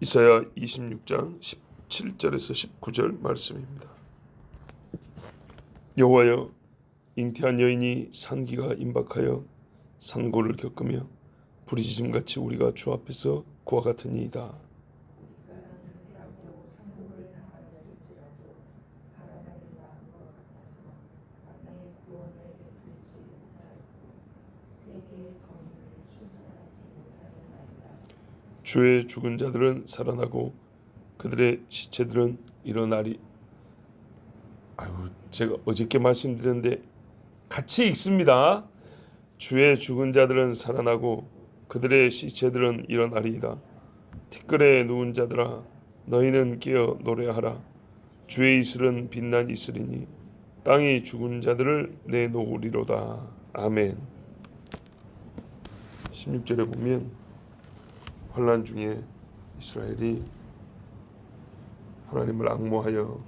이사야 26장 17절에서 19절 말씀입니다. 여호와여, 잉태한 여인이 산기가 임박하여 산고를 겪으며 부르짖음같이 우리가 주 앞에서 구와 같으니이다. 주의 죽은 자들은 살아나고 그들의 시체들은 일어나리. 제가 어저께 말씀드렸는데 같이 읽습니다. 주의 죽은 자들은 살아나고 그들의 시체들은 일어나리이다. 티끌에 누운 자들아, 너희는 깨어 노래하라. 주의 이슬은 빛난 이슬이니 땅이 죽은 자들을 내놓으리로다. 아멘. 16절에 보면 환난 중에 이스라엘이 하나님을 앙모하여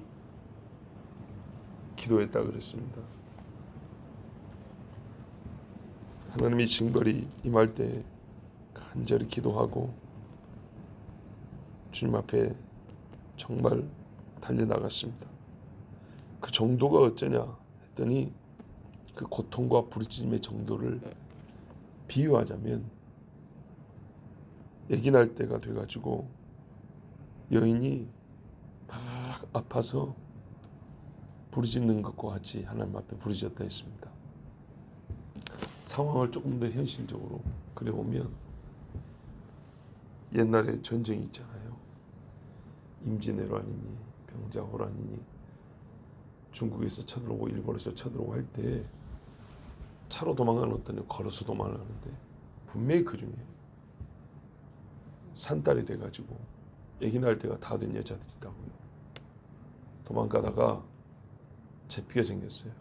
기도했다 그랬습니다. 하나님이 징벌이 임할 때 간절히 기도하고 주님 앞에 정말 달려나갔습니다. 그 정도가 어쩌냐 했더니 그 고통과 부르짖음의 정도를 비유하자면 아기 날 때가 돼가지고 여인이 막 아파서 부르짖는 것과 같이 하나님 앞에 부르짖었다 했습니다. 상황을 조금 더 현실적으로 그려보면 옛날에 전쟁이 있잖아요. 임진왜란이니 병자호란이니 중국에서 쳐들어오고 일본에서 쳐들어오고 할 때 차로 도망가는 어떤 걸어서 도망가는데 분명히 그 중에 산딸이 돼가지고 아기 날 때가 다 된 여자들이 있다고요. 도망가다가 잡히게 생겼어요.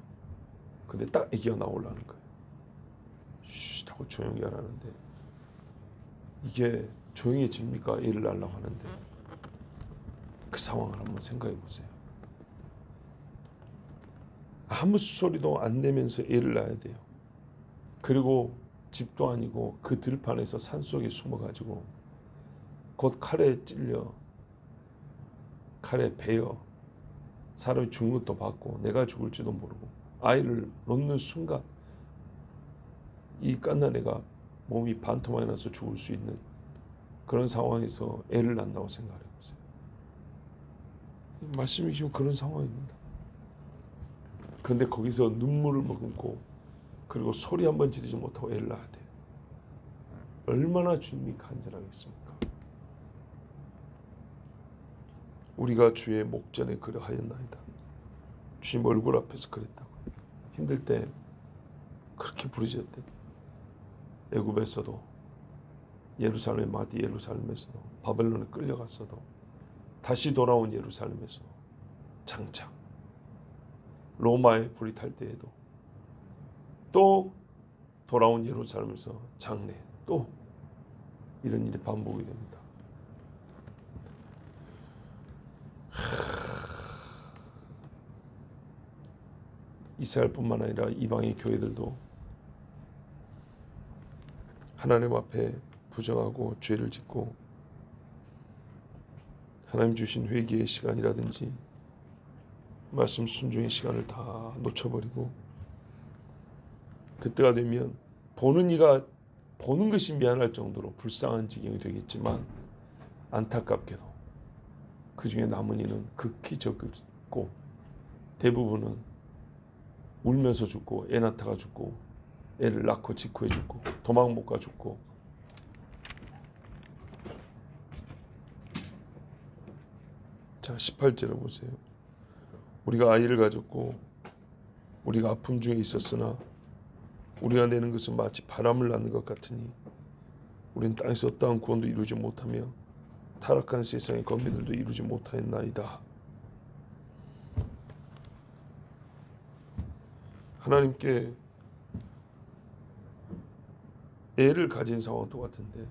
근데 딱 아기가 나오려는 거예요. 쉿 하고 조용히 하라는데 이게 조용해집니까? 애를 낳으려고 하는데 그 상황을 한번 생각해 보세요. 아무 소리도 안 내면서 애를 낳아야 돼요. 그리고 집도 아니고 그 들판에서 산속에 숨어가지고 곧 칼에 찔려 칼에 베어 사람이 죽는 것도 봤고 내가 죽을지도 모르고 아이를 놓는 순간 이 갓난 애가 몸이 반토막이 나서 죽을 수 있는 그런 상황에서 애를 낳는다고 생각해 보세요. 말씀이 지금 그런 상황입니다. 그런데 거기서 눈물을 머금고 그리고 소리 한번 지르지 못하고 애를 낳아야 돼요. 얼마나 주님이 간절하겠습니까? 우리가 주의 목전에 그러하였나이다. 주님 얼굴 앞에서 그랬다고. 힘들 때 그렇게 부르짖었대. 애굽에서도 예루살렘 마디 예루살렘에서도 바벨론에 끌려갔어도 다시 돌아온 예루살렘에서 장차 로마에 불이 탈 때에도 또 돌아온 예루살렘에서 장래 또 이런 일이 반복이 됩니다. 이스라엘뿐만 아니라 이방의 교회들도 하나님 앞에 부정하고 죄를 짓고 하나님 주신 회개의 시간이라든지 말씀 순종의 시간을 다 놓쳐버리고 그때가 되면 보는 이가 보는 것이 미안할 정도로 불쌍한 지경이 되겠지만 안타깝게도 그 중에 남은 이는 극히 적고 대부분은 울면서 죽고 애 낳다가 죽고 애를 낳고 직후에 죽고 도망 못 가 죽고 자 18절을 보세요. 우리가 아이를 가졌고 우리가 아픔 중에 있었으나 우리가 내는 것은 마치 바람을 낳는 것 같으니 우리는 땅에서 어떠한 구원도 이루지 못하며 타락한 세상의 건배들도 이루지 못하였나이다. 하나님께 애를 가진 상황은 똑같은데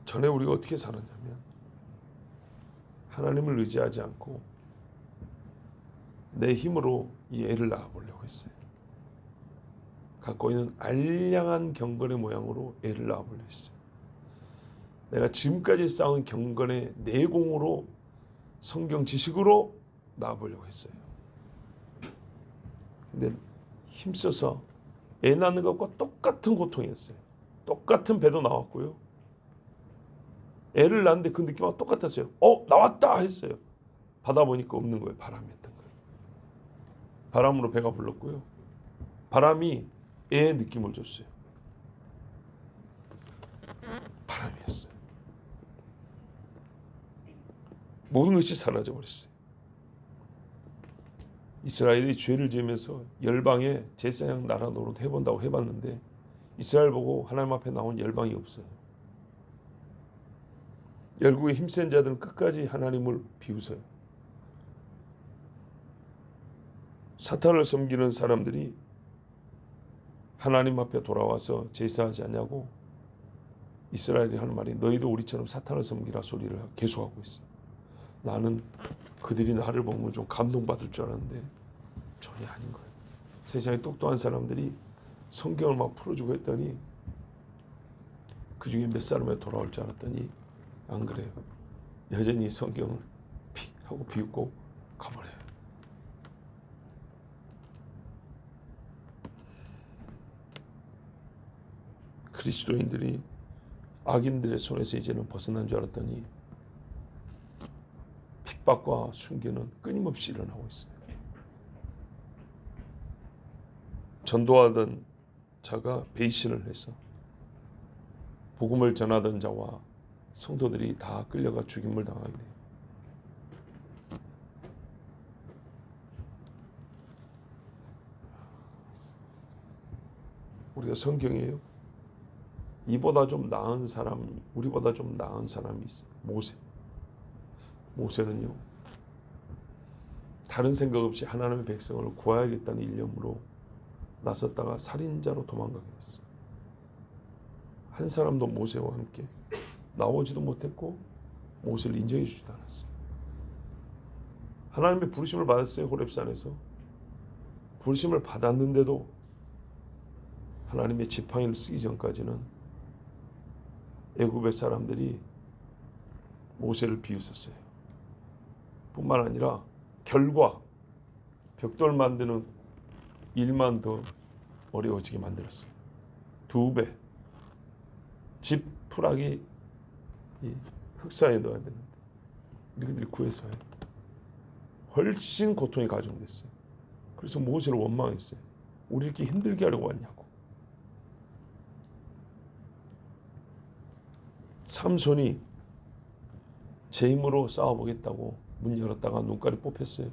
전에 우리가 어떻게 살았냐면 하나님을 의지하지 않고 내 힘으로 이 애를 낳아보려고 했어요. 갖고 있는 알량한 경건의 모양으로 애를 낳아보려 했어요. 내가 지금까지 쌓은 경건의 내공으로 성경 지식으로 나아보려고 했어요. 근데 힘써서 애 낳는 것과 똑같은 고통이었어요. 똑같은 배도 나왔고요. 애를 낳는데 그 느낌하고 똑같았어요. 나왔다 했어요. 받아보니까 없는 거예요. 바람이었던 거예요. 바람으로 배가 불렀고요. 바람이 애의 느낌을 줬어요. 바람이었어요. 모든 것이 사라져 버렸어요. 이스라엘이 죄를 지으면서 열방에 제사장 나라 노릇 해본다고 해봤는데 이스라엘 보고 하나님 앞에 나온 열방이 없어요. 열국의 힘센 자들은 끝까지 하나님을 비웃어요. 사탄을 섬기는 사람들이 하나님 앞에 돌아와서 제사하지 않냐고 이스라엘이 하는 말이 너희도 우리처럼 사탄을 섬기라 소리를 계속하고 있어요. 나는 그들이 나를 보면 좀 감동받을 줄 알았는데 전혀 아닌 거예요. 세상에 똑똑한 사람들이 성경을 막 풀어주고 했더니 그 중에 몇 사람이 돌아올 줄 알았더니 안 그래요. 여전히 성경을 하고 비웃고 가버려요. 그리스도인들이 악인들의 손에서 이제는 벗어난 줄 알았더니 핍박과 순교는 끊임없이 일어나고 있어요. 전도하던 자가 배신을 해서 복음을 전하던 자와 성도들이 다 끌려가 죽임을 당하게 돼요. 우리가 성경이에요. 이보다 좀 나은 사람, 우리보다 좀 나은 사람이 있어요. 모세는요, 다른 생각 없이 하나님의 백성을 구해야겠다는 일념으로 나섰다가 살인자로 도망가게 됐어요. 한 사람도 모세와 함께 나오지도 못했고 모세를 인정해 주지도 않았어요. 하나님의 부르심을 받았어요. 호렙산에서. 부르심을 받았는데도 하나님의 지팡이를 쓰기 전까지는 애굽의 사람들이 모세를 비웃었어요. 뿐만 아니라 결과 벽돌 만드는 일만 더 어려워지게 만들었어요. 2배. 집 풀악이 흑사에 넣어야 되는데 너희들이 구해서 해. 훨씬 고통이 가중됐어요. 그래서 모세를 원망했어요. 우리 이렇게 힘들게 하려고 왔냐고. 삼손이 제 힘으로 싸워보겠다고 문 열었다가 눈깔이 뽑혔어요.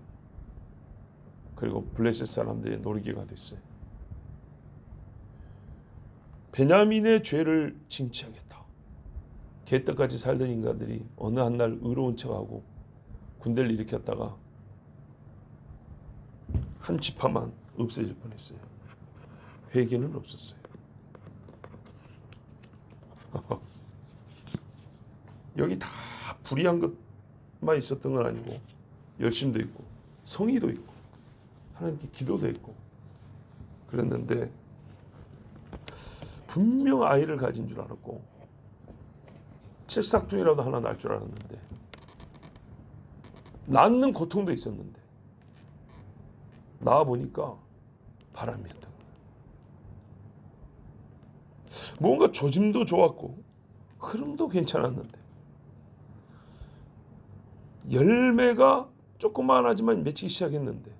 그리고 블레셋 사람들의 놀이개가 됐어요. 베냐민의 죄를 징치하겠다. 개떡같이 살던 인간들이 어느 한 날 의로운 척하고 군대를 일으켰다가 한 지파만 없어질 뻔했어요. 회개는 없었어요. 여기 다 불의한 것만 있었던 건 아니고 열심도 있고 성의도 있고 하나님께 기도도 했고 그랬는데 분명 아이를 가진 줄 알았고 칠삭둥이라도 하나 날 줄 알았는데 낳는 고통도 있었는데 낳아보니까 바람이었던 거예요. 뭔가 조짐도 좋았고 흐름도 괜찮았는데 열매가 조그만하지만 맺히기 시작했는데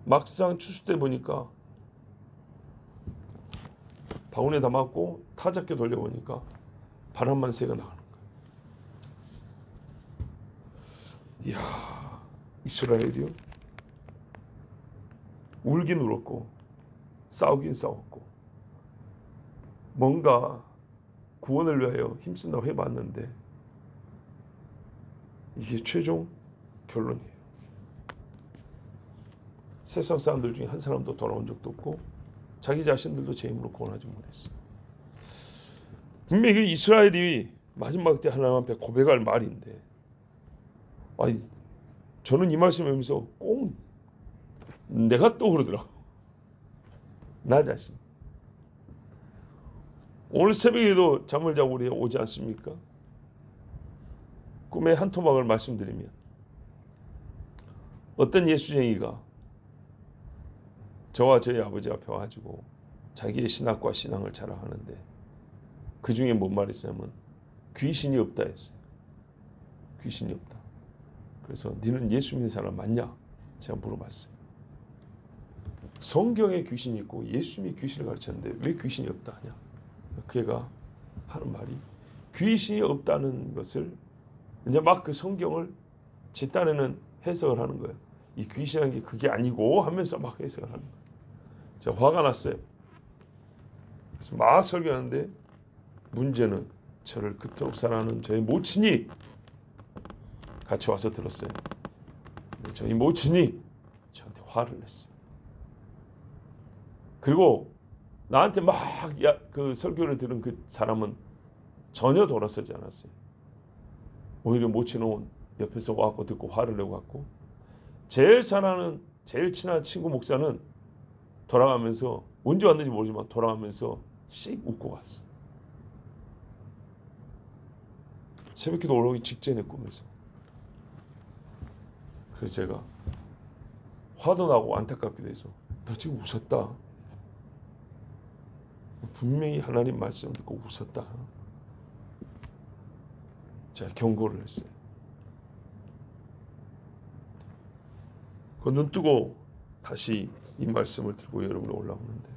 막상 추수 때 보니까 바구니에 담았고 타작게 돌려보니까 바람만 새가 나가는 거예요. 이야, 이스라엘이요? 울긴 울었고 싸우긴 싸웠고 뭔가 구원을 위하여 힘쓴다고 해봤는데 이게 최종 결론이에요. 세상 사람들 중에 한 사람도 돌아온 적도 없고 자기 자신들도 제 힘으로 구원하지 못했어요. 분명히 이스라엘이 마지막 때 하나님 앞에 고백할 말인데 아니 저는 이 말씀을 하면서 꼭 내가 떠오르더라고. 나 자신. 오늘 새벽에도 잠을 자고 우리 오지 않습니까? 꿈의 한 토막을 말씀드리면, 어떤 예수쟁이가 저와 저희 아버지 앞에 와가지고 자기의 신학과 신앙을 자랑하는데 그 중에 뭔 말이 있냐면 귀신이 없다 했어요. 귀신이 없다. 그래서 너는 예수 믿는 사람 맞냐? 제가 물어봤어요. 성경에 귀신이 있고 예수님이 귀신을 가르쳤는데 왜 귀신이 없다 하냐? 그 애가 하는 말이 귀신이 없다는 것을 이제 막 그 성경을 제 딴에는 해석을 하는 거예요. 이 귀신이라는 게 그게 아니고 하면서 막 해석을 하는 거예요. 제가 화가 났어요. 그래서 막 설교하는데 문제는 저를 그토록 사랑하는 저희 모친이 같이 와서 들었어요. 근데 저희 모친이 저한테 화를 냈어요. 그리고 나한테 막 그 설교를 들은 그 사람은 전혀 돌아서지 않았어요. 오히려 모친은 옆에서 와갖고 듣고 화를 내고 갔고, 제일 사랑하는 제일 친한 친구 목사는 돌아가면서 언제 왔는지 모르지만 돌아가면서 씩 웃고 갔어. 새벽기도 올라오기 직전에 꿈에서. 그래서 제가 화도 나고 안타깝기도 해서 너 지금 웃었다. 분명히 하나님 말씀 듣고 웃었다. 제가 경고를 했어요. 그 눈 뜨고 다시 이 말씀을 들고 여러분이 올라오는데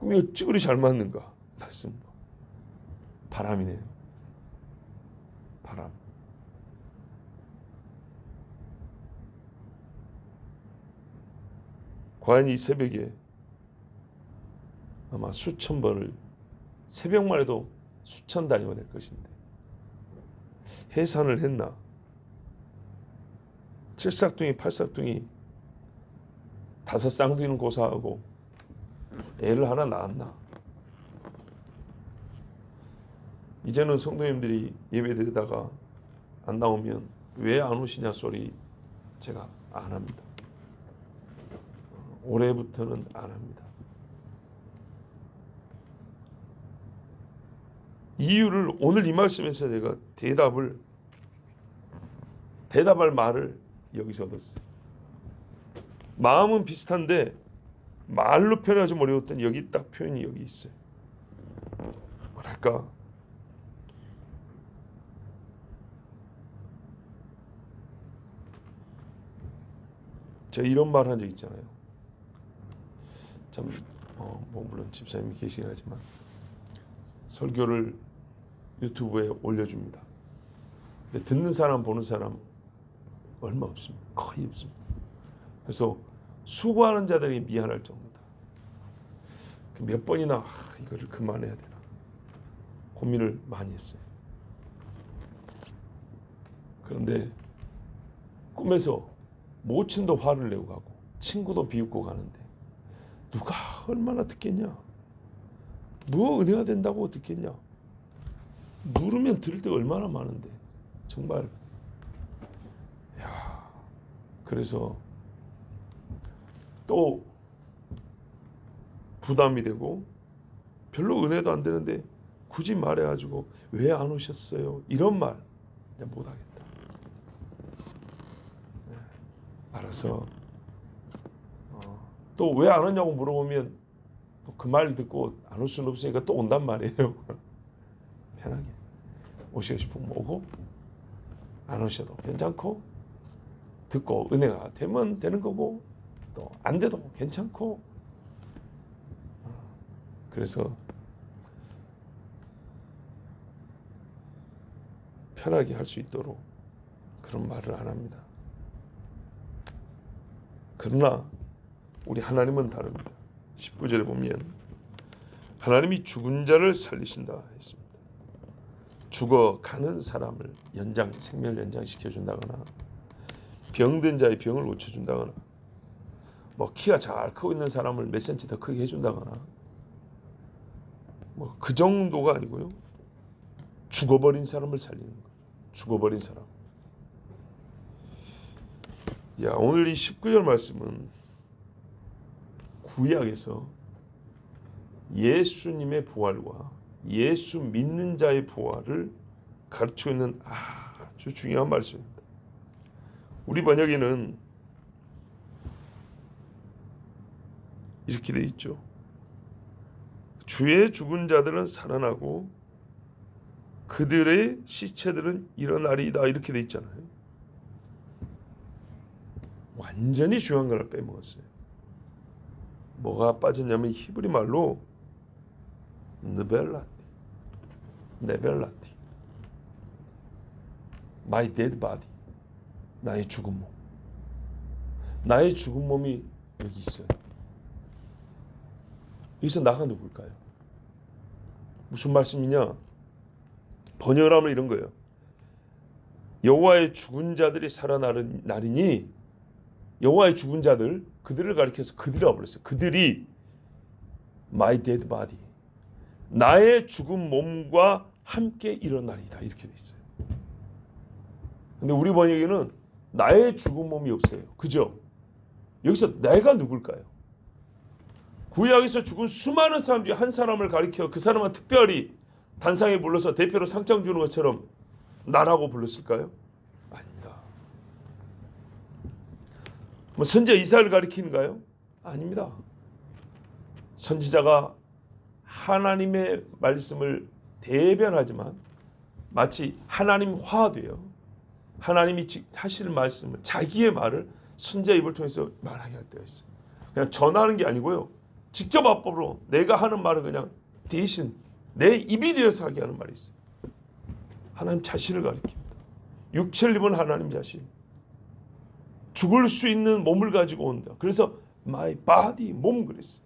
꿈이 어찌 그리 잘 맞는가? 말씀. 바람이네요. 바람. 과연 이 새벽에 아마 수천 번을 새벽만 해도 수천 단위가 될 것인데 해산을 했나? 칠삭둥이 팔삭둥이 다섯 쌍둥이는 고사하고 애를 하나 낳았나? 이제는 성도님들이 예배 드리다가 안 나오면 왜 안 오시냐 소리 제가 안 합니다. 올해부터는 안 합니다. 이유를 오늘 이 말씀에서 내가 대답할 말을 여기서 얻었어요. 마음은 비슷한데 말로 표현하지 어려웠던 여기 딱 표현이 여기 있어요. 뭐랄까? 제가 이런 말 한 적 있잖아요. 참, 뭐 물론 집사님이 계시긴 하지만 설교를 유튜브에 올려줍니다. 근데 듣는 사람 보는 사람 얼마 없습니다. 거의 없습니다. 그래서 수고하는 자들이 미안할 정도다. 몇 번이나 이거를 그만해야 되나 고민을 많이 했어요. 그런데 꿈에서 모친도 화를 내고 가고 친구도 비웃고 가는데 누가 얼마나 듣겠냐? 뭐 은혜가 된다고 듣겠냐? 누르면 들을 때가 얼마나 많은데 정말. 야, 그래서 또 부담이 되고 별로 은혜도 안 되는데 굳이 말해가지고 왜 안 오셨어요? 이런 말 이제 못하겠다. 알아서 또 왜 안 오냐고 물어보면 또 그 말 듣고 안 올 수는 없으니까 또 온단 말이에요. 편하게 오시고 싶으면 오고 안 오셔도 괜찮고 듣고 은혜가 되면 되는 거고 또 안 돼도 괜찮고. 그래서 편하게 할 수 있도록 그런 말을 안 합니다. 그러나 우리 하나님은 다릅니다. 19절에 보면 하나님이 죽은 자를 살리신다 했습니다. 죽어가는 사람을 생명을 연장시켜 준다거나 병든 자의 병을 고쳐준다거나 뭐 키가 잘 크고 있는 사람을 몇 센치 더 크게 해준다거나 뭐 그 정도가 아니고요. 죽어버린 사람을 살리는 거예요. 죽어버린 사람. 야, 오늘 이 19절 말씀은 구약에서 예수님의 부활과 예수 믿는 자의 부활을 가르치고 있는 아주 중요한 말씀입니다. 우리 번역에는 이렇게 돼 있죠. 주의 죽은 자들은 살아나고 그들의 시체들은 일어나리이다, 이렇게 돼 있잖아요. 완전히 중요한 걸 빼먹었어요. 뭐가 빠졌냐면 히브리 말로 네벨라티, my dead body, 나의 죽은 몸. 나의 죽은 몸이 여기 있어요. 여기서 나가 누굴까요? 무슨 말씀이냐? 번역을 하면 이런 거예요. 여호와의 죽은 자들이 살아나리니, 여호와의 죽은 자들, 그들을 가리켜서 그들이라고 불렀어요. 그들이 my dead body, 나의 죽은 몸과 함께 일어나리다, 이렇게 돼 있어요. 근데 우리 번역에는 나의 죽은 몸이 없어요. 그죠? 여기서 내가 누굴까요? 구약에서 죽은 수많은 사람 중에 한 사람을 가리켜 그 사람은 특별히 단상에 불러서 대표로 상장 주는 것처럼 나라고 불렀을까요? 아닙니다. 뭐 선지자 이사야를 가리키는가요? 아닙니다. 선지자가 하나님의 말씀을 대변하지만 마치 하나님화돼요. 하나님이 하시는 말씀을, 자기의 말을 선지자 입을 통해서 말하게 할 때가 있어요. 그냥 전하는 게 아니고요, 직접 앞으로 내가 하는 말을 그냥 대신 내 입이 되어서 하게 하는 말이 있어요. 하나님 자신을 가리킵니다. 육체를 입은 하나님 자신, 죽을 수 있는 몸을 가지고 온다. 그래서 my body, 몸 그랬어요.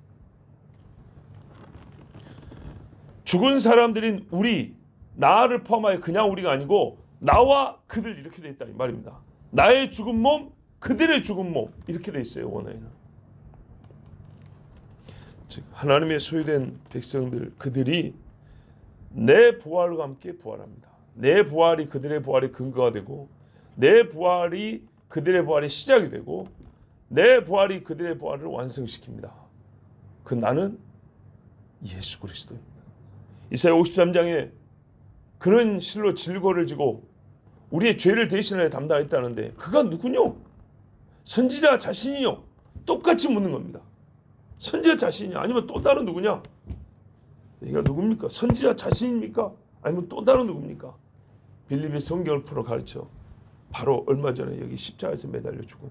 죽은 사람들인 우리, 나를 포함하여 그냥 우리가 아니고 나와 그들, 이렇게 돼 있다 이 말입니다. 나의 죽은 몸, 그들의 죽은 몸, 이렇게 돼 있어요. 원어에는. 즉 하나님의 소유된 백성들, 그들이 내 부활과 함께 부활합니다. 내 부활이 그들의 부활의 근거가 되고, 내 부활이 그들의 부활의 시작이 되고, 내 부활이 그들의 부활을 완성시킵니다. 그 나는 예수 그리스도입니다. 이사야 53장에 그런 실로 질고를 지고 우리의 죄를 대신하여 담당했다는데 그가 누구뇨? 선지자 자신이요? 똑같이 묻는 겁니다. 선지자 자신이냐? 아니면 또 다른 누구냐? 이가 누굽니까? 선지자 자신입니까? 아니면 또 다른 누굽니까? 빌립의 성경을 풀어 가르쳐 바로 얼마 전에 여기 십자가에서 매달려 죽은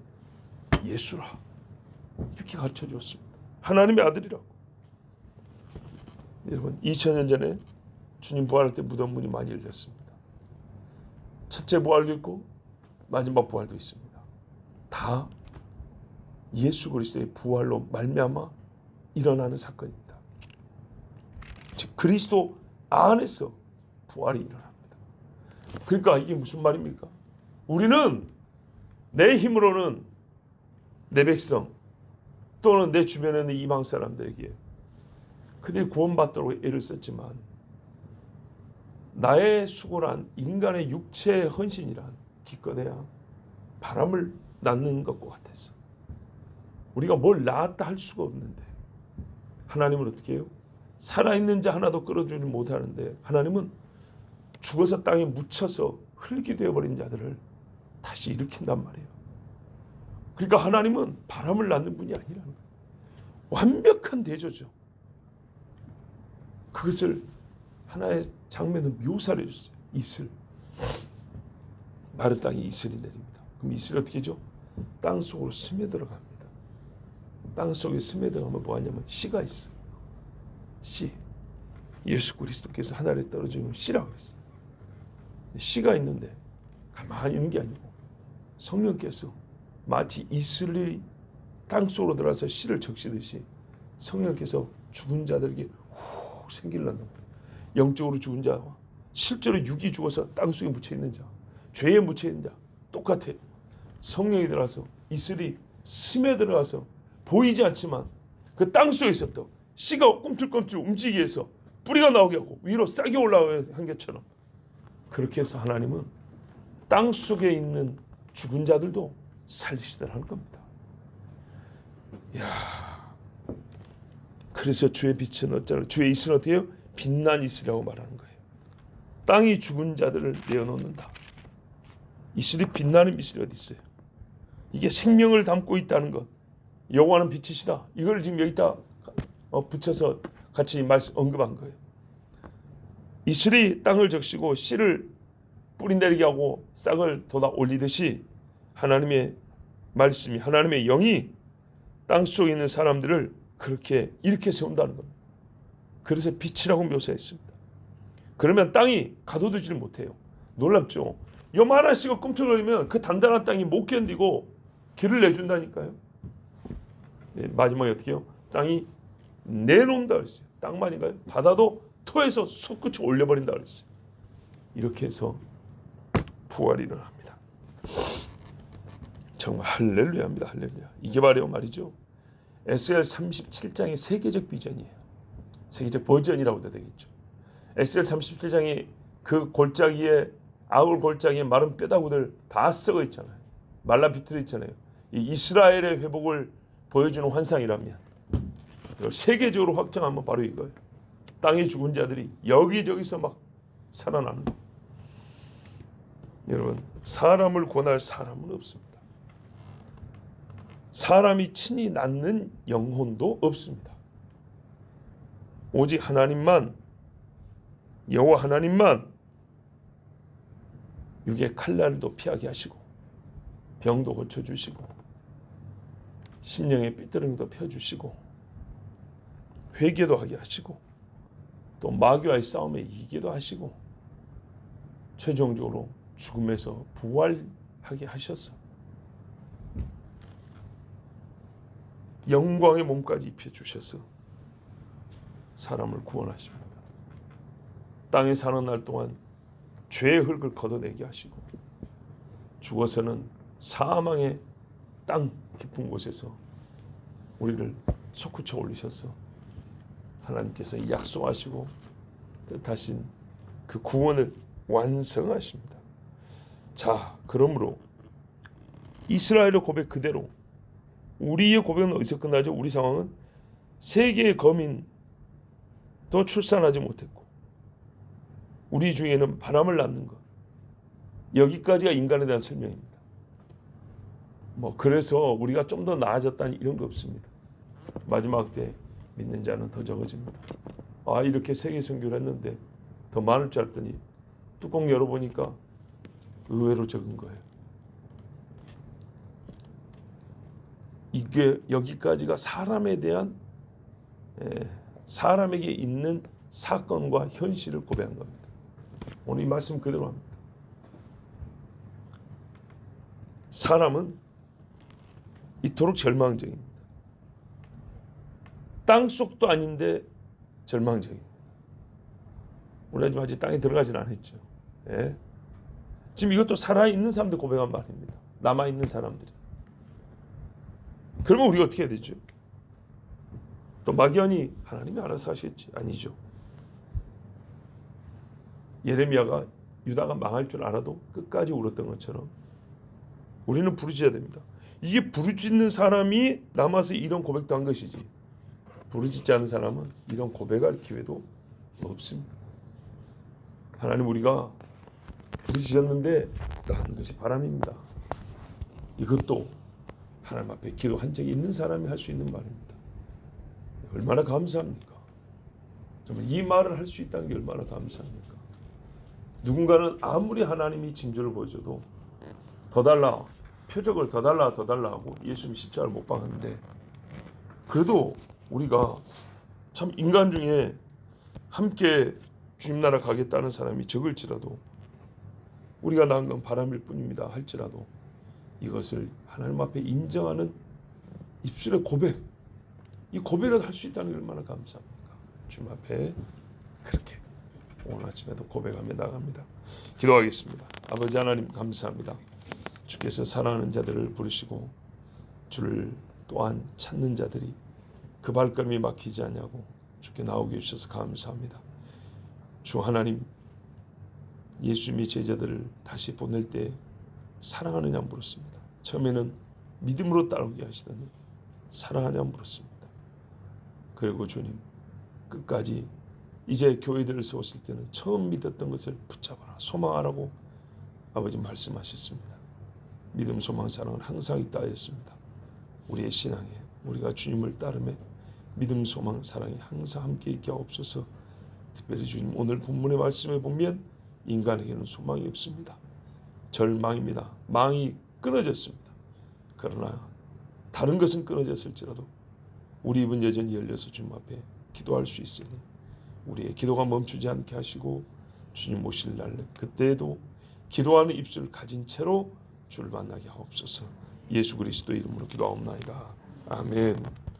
예수라, 이렇게 가르쳐 주었습니다. 하나님의 아들이라고. 여러분, 2000년 전에 주님 부활할 때 무덤 문이 많이 열렸습니다. 첫째 부활도 있고 마지막 부활도 있습니다. 다 예수 그리스도의 부활로 말미암아 일어나는 사건입니다. 즉 그리스도 안에서 부활이 일어납니다. 그러니까 이게 무슨 말입니까? 우리는 내 힘으로는 내 백성 또는 내 주변에 있는 이방 사람들에게 그들이 구원받도록 애를 썼지만, 나의 수고란, 인간의 육체의 헌신이란 기껏해야 바람을 낳는 것과 같았어. 우리가 뭘 낳았다 할 수가 없는데 하나님은 어떻게 해요? 살아있는 자 하나도 끌어주지 못하는데 하나님은 죽어서 땅에 묻혀서 흙이 되어버린 자들을 다시 일으킨단 말이에요. 그러니까 하나님은 바람을 낳는 분이 아니라는 거예요. 완벽한 대조죠. 그것을 하나의 장면을 묘사를 해줬어요. 이슬. 마른 땅에 이슬이 내립니다. 그럼 이슬이 어떻게 하죠? 땅 속으로 스며들어갑니다. 땅 속에 스며들어가면 뭐하냐면 씨가 있어요. 씨. 예수 그리스도께서 하늘에 떨어지면 씨라고 했어요. 씨가 있는데 가만히 있는 게 아니고 성령께서 마치 이슬이 땅 속으로 들어와서 씨를 적시듯이 성령께서 죽은 자들에게 훅 생기려는 거예요. 영적으로 죽은 자와 실제로 육이 죽어서 땅 속에 묻혀있는 자, 죄에 묻혀있는 자 똑같아요. 성령이 들어와서 이슬이 스며들어가서 보이지 않지만 그 땅 속에서부터 씨가 꿈틀꿈틀 움직이게 해서 뿌리가 나오게 하고 위로 싹이 올라오게 한 것처럼, 그렇게 해서 하나님은 땅 속에 있는 죽은 자들도 살리시더라는 겁니다. 이야, 그래서 주의 빛은 어쩌나, 주의 이슬은 어떻게 해요? 빛난 이슬이라고 말하는 거예요. 땅이 죽은 자들을 내어놓는다. 이슬이 빛나는 이슬이 어디 있어요? 이게 생명을 담고 있다는 것. 여호와는 빛이시다. 이걸 지금 여기다 붙여서 같이 언급한 거예요. 이슬이 땅을 적시고 씨를 뿌리 내리게 하고 싹을 돋아 올리듯이 하나님의 말씀이, 하나님의 영이 땅 속에 있는 사람들을 그렇게 이렇게 세운다는 겁니다. 그래서 빛이라고 묘사했습니다. 그러면 땅이 가둬두지를 못해요. 놀랍죠? 요만한 씨가 꿈틀거리면 그 단단한 땅이 못 견디고 길을 내준다니까요. 네, 마지막에 어떻게 해요? 땅이 내놓는다 그랬어요. 땅만인가요? 바다도 토해서 솟구쳐 올려버린다 그랬어요. 이렇게 해서 부활이 일어납니다. 정말 할렐루야입니다. 할렐루야. 이게 바로 말이죠. 에스겔 37장의 세계적 비전이에요. 세계적 버전이라고도 되겠죠. 에스겔 37장에 그 골짜기에 아울 골짜기에 마른 뼈다구들 다 썩어 있잖아요. 말라 비틀어 있잖아요. 이 이스라엘의 회복을 보여주는 환상이라면 세계적으로 확장하면 바로 이거예요. 땅에 죽은 자들이 여기저기서 막 살아나는 거예요. 여러분, 사람을 구원할 사람은 없습니다. 사람이 친히 낳는 영혼도 없습니다. 오직 하나님만, 여호와 하나님만 육의 칼날도 피하게 하시고 병도 고쳐주시고 심령의 삐뚤음도 펴주시고 회개도 하게 하시고 또 마귀와의 싸움에 이기게도 하시고 최종적으로 죽음에서 부활하게 하셔서 영광의 몸까지 입혀주셔서 사람을 구원하십니다. 땅에 사는 날 동안 죄의 흙을 걷어내게 하시고 죽어서는 사망의 땅 깊은 곳에서 우리를 솟구쳐 올리셔서 하나님께서 약속하시고 뜻하신 그 구원을 완성하십니다. 자, 그러므로 이스라엘의 고백 그대로 우리의 고백은 어디서 끝나죠? 우리 상황은 세계의 거민도 출산하지 못했고 우리 중에는 바람을 낳는 것, 여기까지가 인간에 대한 설명입니다. 그래서 우리가 좀 더 나아졌다니 이런 거 없습니다. 마지막 때 믿는 자는 더 적어집니다. 이렇게 세계 선교를 했는데 더 많을 줄 알았더니 뚜껑 열어보니까 의외로 적은 거예요. 이게 여기까지가 사람에 대한 사람에게 있는 사건과 현실을 고백한 겁니다. 오늘 이 말씀 그대로 합니다. 사람은 이토록 절망적입니다. 땅속도 아닌데 절망적입니다. 우리 아직 땅에 들어가진 않았죠. 예? 지금 이것도 살아있는 사람들 고백한 말입니다. 남아있는 사람들이. 그러면 우리가 어떻게 해야 되죠? 또 막연히 하나님이 알아서 하시겠지. 아니죠. 예레미야가 유다가 망할 줄 알아도 끝까지 울었던 것처럼 우리는 부르짖어야 됩니다. 이게 부르짖는 사람이 남아서 이런 고백도 한 것이지 부르짖지 않은 사람은 이런 고백할 기회도 없습니다. 하나님, 우리가 부르짖었는데 하는 것이 바람입니다. 이것도 하나님 앞에 기도한 적이 있는 사람이 할 수 있는 말입니다. 얼마나 감사합니까? 정말 이 말을 할 수 있다는 게 얼마나 감사합니까? 누군가는 아무리 하나님이 징조를 보여줘도 더 달라, 표적을 더 달라 하고 예수님 십자가를 못 박았는데 그래도 우리가 참 인간 중에 함께 주님 나라 가겠다는 사람이 적을지라도 우리가 낳은 건 바람일 뿐입니다 할지라도 이것을 하나님 앞에 인정하는 입술의 고백, 이 고백을 할 수 있다는 게 얼마나 감사합니까? 주님 앞에 그렇게 오늘 아침에도 고백하며 나갑니다. 기도하겠습니다. 아버지 하나님, 감사합니다. 주께서 사랑하는 자들을 부르시고 주를 또한 찾는 자들이 그 발걸음이 막히지 않냐고 주께 나오게 해주셔서 감사합니다. 주 하나님, 예수님이 제자들을 다시 보낼 때 사랑하느냐 물었습니다. 처음에는 믿음으로 따르게 하시더니 사랑하냐 물었습니다. 그리고 주님, 끝까지 이제 교회들을 세웠을 때는 처음 믿었던 것을 붙잡아라, 소망하라고 아버지 말씀하셨습니다. 믿음, 소망, 사랑은 항상 있다 하였습니다. 우리의 신앙에, 우리가 주님을 따르며 믿음, 소망, 사랑이 항상 함께 있게 하옵소서. 특별히 주님, 오늘 본문의 말씀에 보면 인간에게는 소망이 없습니다. 절망입니다. 망이 끊어졌습니다. 그러나 다른 것은 끊어졌을지라도 우리 입은 여전히 열려서 주님 앞에 기도할 수 있으니 우리의 기도가 멈추지 않게 하시고 주님 오실 날 그때에도 기도하는 입술을 가진 채로 주를 만나게 하옵소서. 예수 그리스도 이름으로 기도하옵나이다. 아멘.